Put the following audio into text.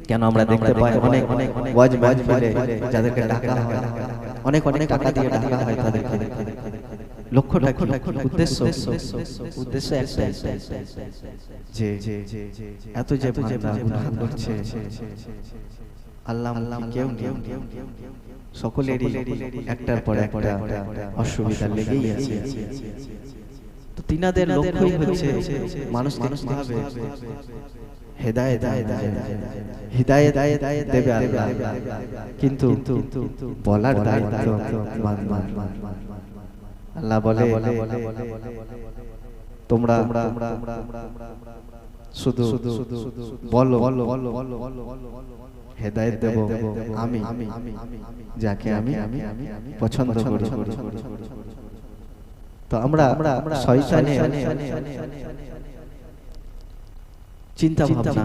কেন আমরা দেখতে পাই অনেক ওয়াজ মাহফিলে যাদেরকে ডাকা হয়, অনেক অনেক টাকা দিয়ে ডাকা হয় তাদেরকে। লক্ষ্যটা কি? উদ্দেশ্য একটাই, যে এত যে বান্দা গুনাহ করছে, আল্লাহ কেউ নেই, সকলেরই একটার পর একটা অসুবিধা লেগেই আছে। তো তিনাদের লক্ষ্যই হচ্ছে মানুষকে কিভাবে হেদায়েত হিদায়েত দেবে আল্লাহ, কিন্তু বলার দায়িত্ব আল্লাহ বলে, তোমরা শুধু বলো হেদায়েত দেব আমি, যাকে আমি পছন্দ করি। তো আমরা শয়তানের চিন্তা ভাবনা,